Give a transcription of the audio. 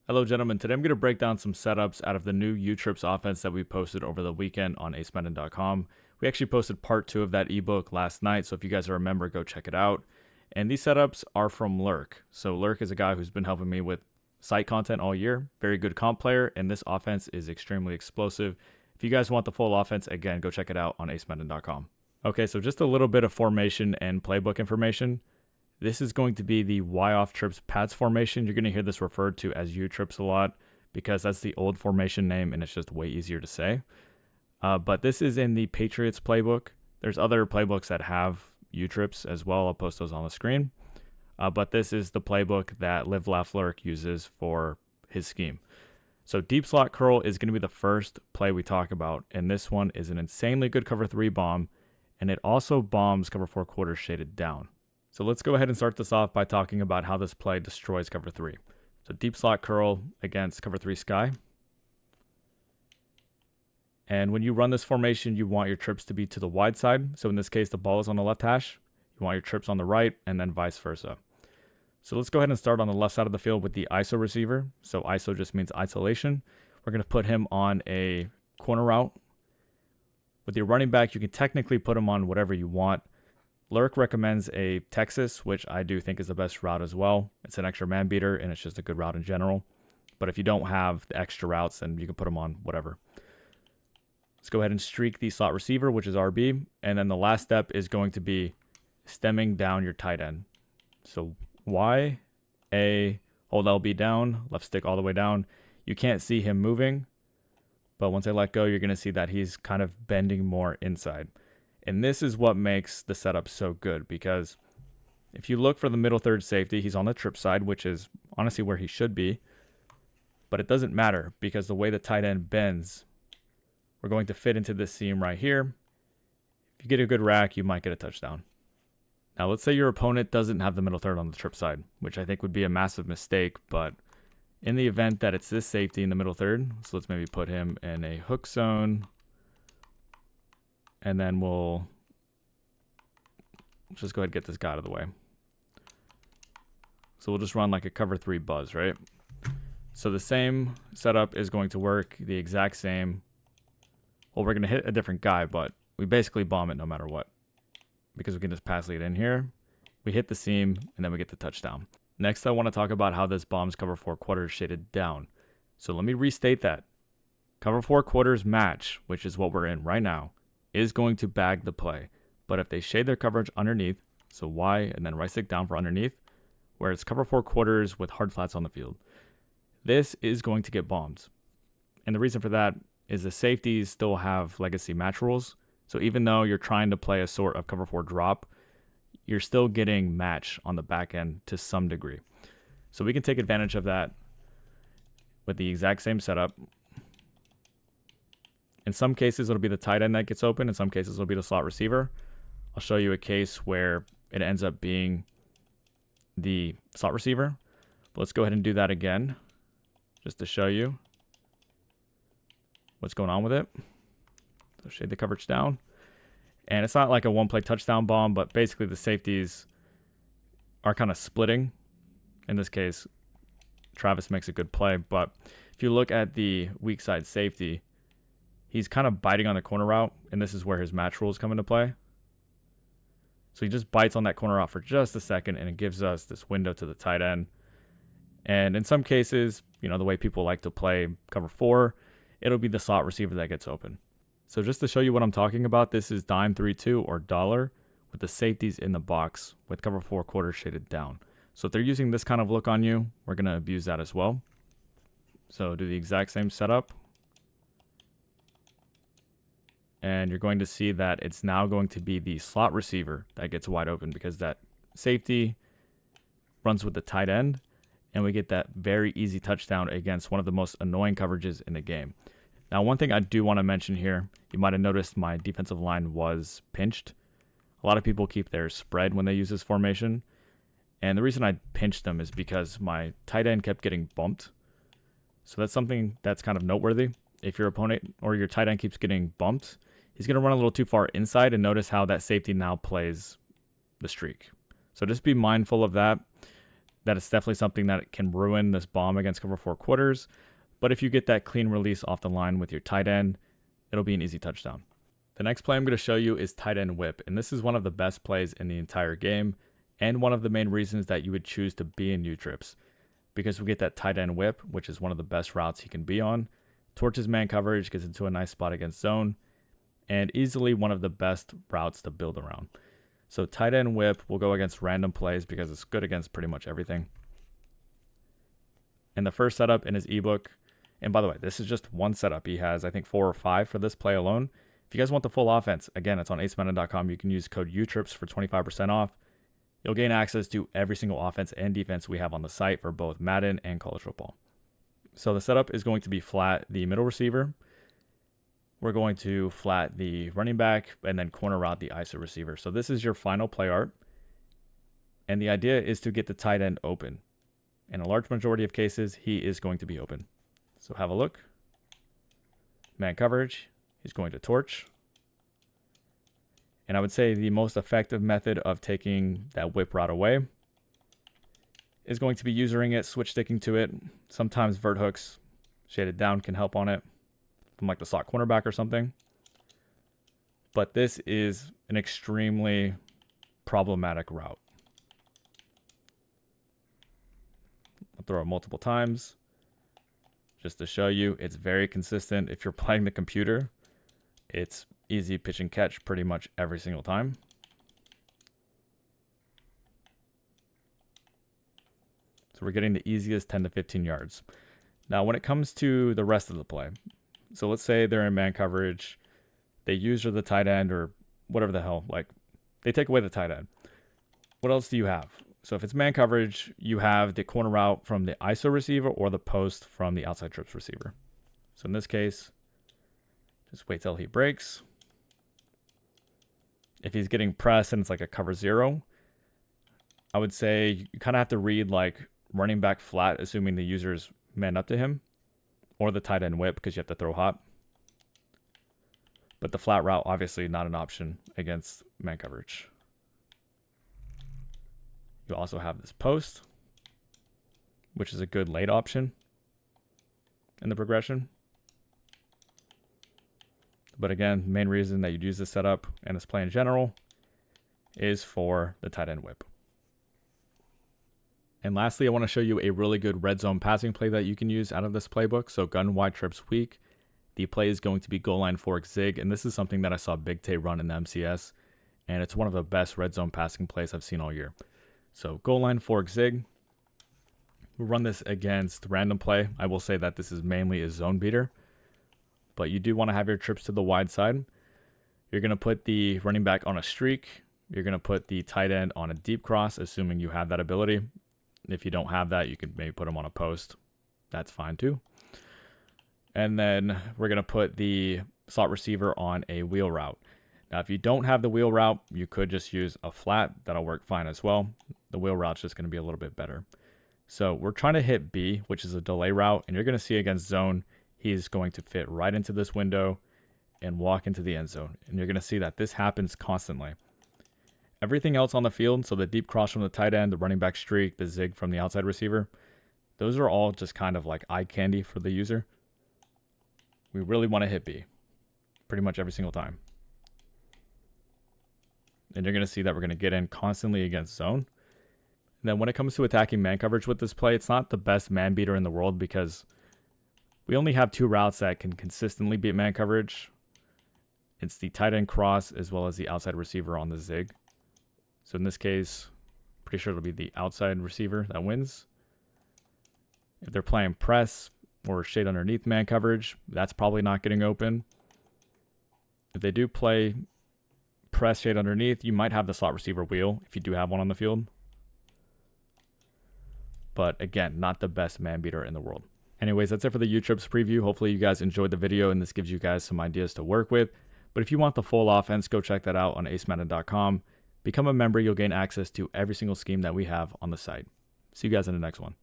Hello, gentlemen. Today I'm going to break down some setups out of the new U-Trips offense that we posted over the weekend on acemadden.com. We actually posted part 2 of that ebook last night, so if you guys remember, go check it out. And these setups are from Lurk. So Lurk is a guy who's been helping me with site content all year. Very good comp player, and this offense is extremely explosive. If you guys want the full offense, again, go check it out on acemadden.com. Okay, so just a little bit of formation and playbook information. This is going to be the Y off trips pads formation. You're going to hear this referred to as U trips a lot because that's the old formation name and it's just way easier to say. But this is in the Patriots playbook. There's other playbooks that have U trips as well. I'll post those on the screen. But this is the playbook that Live Laugh Lurk uses for his scheme. So deep slot curl is going to be the first play we talk about. And this one is an insanely good cover 3 bomb. And it also bombs cover 4 quarters shaded down. So let's go ahead and start this off by talking about how this play destroys cover 3. So deep slot curl against cover 3 sky. And when you run this formation, you want your trips to be to the wide side. So in this case, the ball is on the left hash. You want your trips on the right and then vice versa. So let's go ahead and start on the left side of the field with the ISO receiver. So ISO just means isolation. We're going to put him on a corner route. With your running back, you can technically put him on whatever you want. Lurk recommends a Texas, which I do think is the best route as well. It's an extra man beater, and it's just a good route in general. But if you don't have the extra routes, then you can put them on whatever. Let's go ahead and streak the slot receiver, which is RB. And then the last step is going to be stemming down your tight end. So Y, A, hold LB down, left stick all the way down. You can't see him moving, but once I let go, you're going to see that he's kind of bending more inside. And this is what makes the setup so good, because if you look for the middle third safety, he's on the trip side, which is honestly where he should be. But it doesn't matter because the way the tight end bends, we're going to fit into this seam right here. If you get a good rack, you might get a touchdown. Now, let's say your opponent doesn't have the middle third on the trip side, which I think would be a massive mistake. But in the event that it's this safety in the middle third, so let's maybe put him in a hook zone. And then we'll just go ahead and get this guy out of the way. So we'll just run like a cover 3 buzz, right? So the same setup is going to work the exact same. Well, we're going to hit a different guy, but we basically bomb it no matter what. Because we can just pass lead in here. We hit the seam, and then we get the touchdown. Next, I want to talk about how this bombs cover 4 quarters shaded down. So let me restate that. Cover 4 quarters match, which is what we're in right now, is going to bag the play. But if they shade their coverage underneath, so Y and then right stick down for underneath, where it's cover 4 quarters with hard flats on the field, this is going to get bombed. And the reason for that is the safeties still have legacy match rules. So even though you're trying to play a sort of cover 4 drop, you're still getting match on the back end to some degree. So we can take advantage of that with the exact same setup. In some cases, it'll be the tight end that gets open. In some cases, it'll be the slot receiver. I'll show you a case where it ends up being the slot receiver. But let's go ahead and do that again, just to show you what's going on with it. So shade the coverage down. And it's not like a one-play touchdown bomb, but basically the safeties are kind of splitting. In this case, Travis makes a good play. But if you look at the weak side safety, he's kind of biting on the corner route, and this is where his match rules come into play. So he just bites on that corner route for just a second, and it gives us this window to the tight end. And in some cases, you know, the way people like to play cover 4, it'll be the slot receiver that gets open. So just to show you what I'm talking about, this is dime 3-2 or dollar with the safeties in the box with cover 4 quarters shaded down. So if they're using this kind of look on you, we're going to abuse that as well. So do the exact same setup. And you're going to see that it's now going to be the slot receiver that gets wide open because that safety runs with the tight end. And we get that very easy touchdown against one of the most annoying coverages in the game. Now, one thing I do want to mention here, you might have noticed my defensive line was pinched. A lot of people keep their spread when they use this formation. And the reason I pinched them is because my tight end kept getting bumped. So that's something that's kind of noteworthy. If your opponent or your tight end keeps getting bumped, he's going to run a little too far inside, and notice how that safety now plays the streak. So just be mindful of that. that is definitely something that can ruin this bomb against cover 4 quarters. But if you get that clean release off the line with your tight end, it'll be an easy touchdown. The next play I'm going to show you is tight end whip, and this is one of the best plays in the entire game, and one of the main reasons that you would choose to be in U-trips, because we get that tight end whip, which is one of the best routes he can be on, torches man coverage, gets into a nice spot against zone, and easily one of the best routes to build around. So tight end whip will go against random plays because it's good against pretty much everything. And the first setup in his ebook, and by the way, this is just one setup. He has, I think, 4 or 5 for this play alone. If you guys want the full offense, again, it's on acemadden.com. You can use code UTRIPS for 25% off. You'll gain access to every single offense and defense we have on the site for both Madden and college football. So the setup is going to be flat the middle receiver. We're going to flat the running back and then corner route the ISO receiver. So this is your final play art. And the idea is to get the tight end open. In a large majority of cases, he is going to be open. So have a look. Man coverage. He's going to torch. And I would say the most effective method of taking that whip route away is going to be using it, switch sticking to it. Sometimes vert hooks shaded down can help on it from like the slot cornerback or something. But this is an extremely problematic route. I'll throw it multiple times just to show you it's very consistent. If you're playing the computer, it's easy pitch and catch pretty much every single time. So we're getting the easiest 10 to 15 yards. Now, when it comes to the rest of the play, so let's say they're in man coverage, they use the tight end or whatever the hell, like they take away the tight end. What else do you have? So if it's man coverage, you have the corner route from the ISO receiver or the post from the outside trips receiver. So in this case, just wait till he breaks. If he's getting pressed and it's like a cover 0, I would say you kind of have to read like running back flat, assuming the user's man up to him, or the tight end whip because you have to throw hot. But the flat route, obviously not an option against man coverage. You also have this post, which is a good late option in the progression. But again, the main reason that you'd use this setup and this play in general is for the tight end whip. And lastly, I want to show you a really good red zone passing play that you can use out of this playbook. So gun wide trips weak. The play is going to be goal line fork zig. And this is something that I saw Big Tay run in the MCS. And it's one of the best red zone passing plays I've seen all year. So goal line fork zig. We'll run this against random play. I will say that this is mainly a zone beater. But you do want to have your trips to the wide side. You're going to put the running back on a streak. You're going to put the tight end on a deep cross, assuming you have that ability. If you don't have that, you could maybe put them on a post. That's fine too. And then we're going to put the slot receiver on a wheel route. Now, if you don't have the wheel route, you could just use a flat. That'll work fine as well. The wheel route's just going to be a little bit better. So we're trying to hit B, which is a delay route. And you're going to see against zone, he's going to fit right into this window and walk into the end zone. And you're going to see that this happens constantly. Everything else on the field, so the deep cross from the tight end, the running back streak, the zig from the outside receiver, those are all just kind of like eye candy for the user. We really want to hit B pretty much every single time. And you're going to see that we're going to get in constantly against zone. And then when it comes to attacking man coverage with this play, it's not the best man beater in the world because we only have 2 routes that can consistently beat man coverage. It's the tight end cross as well as the outside receiver on the zig. So in this case, pretty sure it'll be the outside receiver that wins. If they're playing press or shade underneath man coverage, that's probably not getting open. If they do play press shade underneath, you might have the slot receiver wheel if you do have one on the field. But again, not the best man beater in the world. Anyways, that's it for the U-Trips preview. Hopefully you guys enjoyed the video and this gives you guys some ideas to work with. But if you want the full offense, go check that out on acemadden.com. Become a member, you'll gain access to every single scheme that we have on the site. See you guys in the next one.